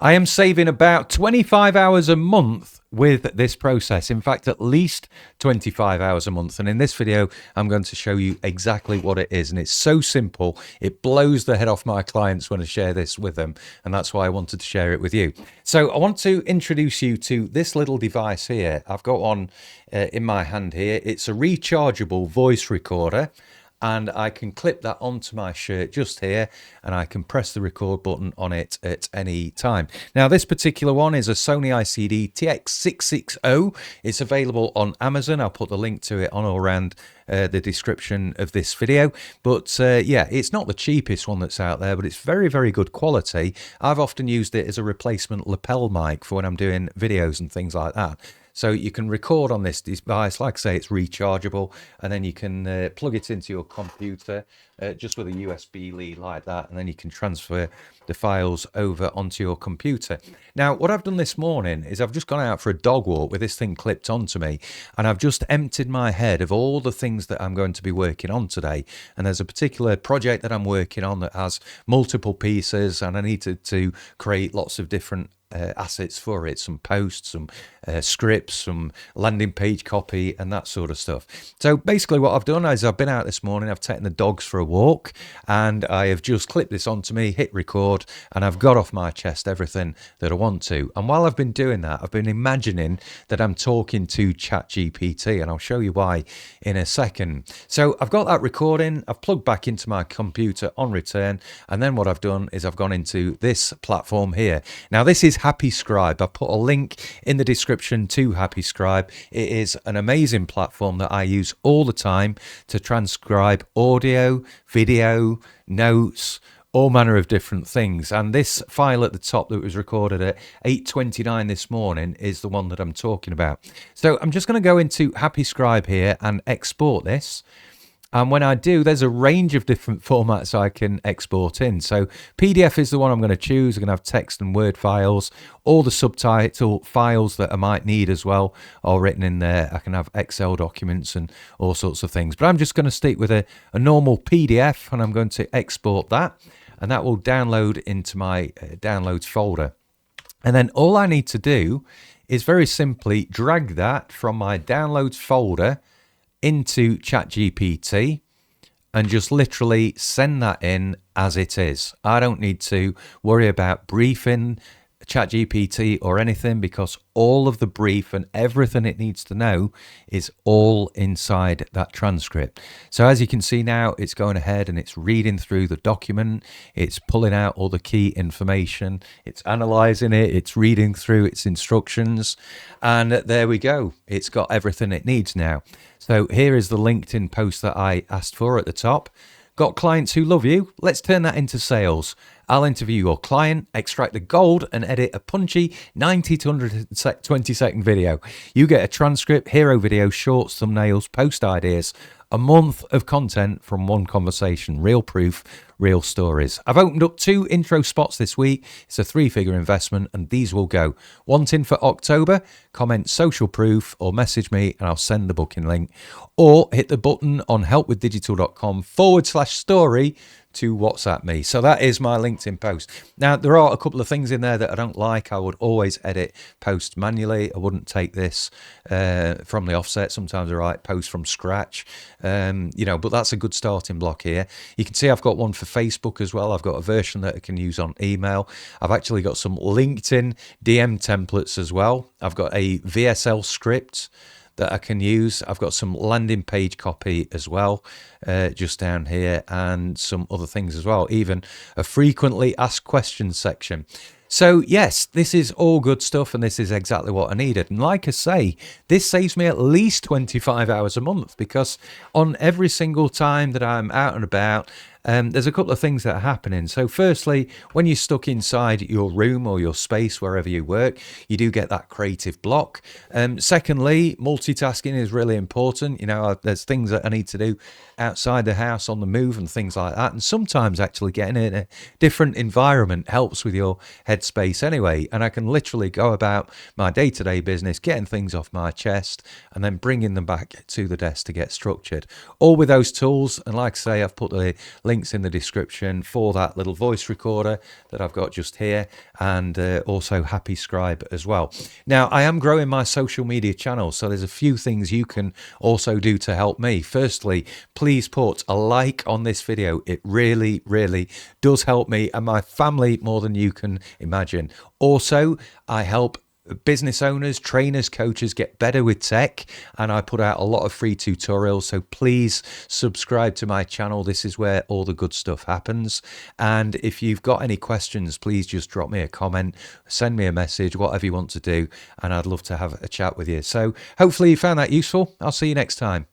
I am saving about 25 hours a month with this process. In fact, at least 25 hours a month. And in this video, I'm going to show you exactly what it is. And it's so simple. It blows the head off my clients when I share this with them. And that's why I wanted to share it with you. So I want to introduce you to this little device here. I've got one in my hand here. It's a rechargeable voice recorder. And I can clip that onto my shirt just here, and I can press the record button on it at any time. Now, this particular one is a Sony ICD-TX660. It's available on Amazon. I'll put the link to it on or around the description of this video. But yeah, it's not the cheapest one that's out there, but it's very, very good quality. I've often used it as a replacement lapel mic for when I'm doing videos and things like that. So you can record on this device. Like I say, it's rechargeable, and then you can plug it into your computer just with a USB lead like that, and then you can transfer the files over onto your computer. Now, what I've done this morning is I've just gone out for a dog walk with this thing clipped onto me, and I've just emptied my head of all the things that I'm going to be working on today. And there's a particular project that I'm working on that has multiple pieces, and I needed to create lots of different assets for it, some posts, some scripts, some landing page copy, and that sort of stuff. So basically what I've done is I've been out this morning, I've taken the dogs for a walk, and I have just clipped this onto me, hit record, and I've got off my chest everything that I want to. And while I've been doing that, I've been imagining that I'm talking to ChatGPT, and I'll show you why in a second. So I've got that recording, I've plugged back into my computer on return, and then what I've done is I've gone into this platform here. Now, this is Happy Scribe. I've put a link in the description to Happy Scribe. It is an amazing platform that I use all the time to transcribe audio, video, notes, all manner of different things. And this file at the top that was recorded at 8:29 this morning is the one that I'm talking about. So I'm just going to go into Happy Scribe here and export this. And when I do, there's a range of different formats I can export in. So PDF is the one I'm going to choose. I'm going to have text and Word files. All the subtitle files that I might need as well are written in there. I can have Excel documents and all sorts of things. But I'm just going to stick with a normal PDF, and I'm going to export that. And that will download into my downloads folder. And then all I need to do is very simply drag that from my downloads folder into ChatGPT and just literally send that in as it is. I don't need to worry about briefing ChatGPT or anything, because all of the brief and everything it needs to know is all inside that transcript. So as you can see now, it's going ahead and it's reading through the document, it's pulling out all the key information, it's analyzing it, it's reading through its instructions, and there we go. It's got everything it needs now. So here is the LinkedIn post that I asked for at the top. Got clients who love you? Let's turn that into sales. I'll interview your client, extract the gold, and edit a punchy 90 to 120 second video. You get a transcript, hero video, shorts, thumbnails, post ideas, a month of content from one conversation. Real proof, real stories. I've opened up 2 intro spots this week. It's a 3-figure investment, and these will go. Wanting for October? Comment social proof or message me and I'll send the booking link. Or hit the button on helpwithdigital.com/story to WhatsApp me. So that is my LinkedIn post. Now, there are a couple of things in there that I don't like. I would always edit posts manually. I wouldn't take this from the offset. Sometimes I write posts from scratch, but that's a good starting block here. You can see I've got one for Facebook as well. I've got a version that I can use on email. I've actually got some LinkedIn DM templates as well. I've got a VSL script that I can use. I've got some landing page copy as well, just down here, and some other things as well, even a frequently asked questions section. So yes, this is all good stuff, and this is exactly what I needed. And like I say, this saves me at least 25 hours a month, because on every single time that I'm out and about, there's a couple of things that are happening. So firstly, when you're stuck inside your room or your space, wherever you work, you do get that creative block. Secondly, multitasking is really important. There's things that I need to do outside the house, on the move, and things like that. And sometimes actually getting in a different environment helps with your headspace anyway. And I can literally go about my day-to-day business, getting things off my chest, and then bringing them back to the desk to get structured. All with those tools. And like I say, I've put the link links in the description for that little voice recorder that I've got just here, and also Happy Scribe as well. Now, I am growing my social media channel, so there's a few things you can also do to help me. Firstly, please put a like on this video. It really, really does help me and my family more than you can imagine. Also, I help business owners, trainers, coaches get better with tech, and I put out a lot of free tutorials, so please subscribe to my channel. This is where all the good stuff happens. And if you've got any questions, please just drop me a comment, send me a message, whatever you want to do, and I'd love to have a chat with you. So hopefully you found that useful. I'll see you next time.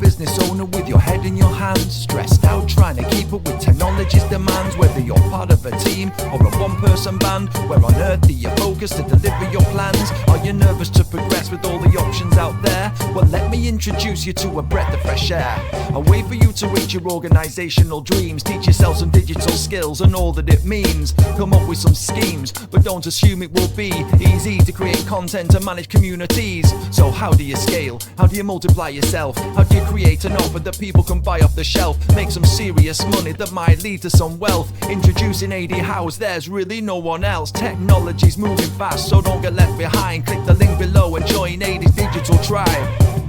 Business owner with your head in your hands, stressed out trying to keep up with technology's demands. Whether you're part of a team or a one-person band, where on earth do you focus to deliver your plans? Are you nervous to progress with all the options out there? Well, let me introduce you to a breath of fresh air, a way for you to reach your organizational dreams. Teach yourself some digital skills and all that it means. Come up with some schemes, but don't assume it will be easy to create content and manage communities. So how do you scale? How do you multiply yourself? How do you create an offer that people can buy off the shelf? Make some serious money that might lead to some wealth. Introducing AD House, there's really no one else. Technology's moving fast, so don't get left behind. Click the link below and join AD's digital tribe.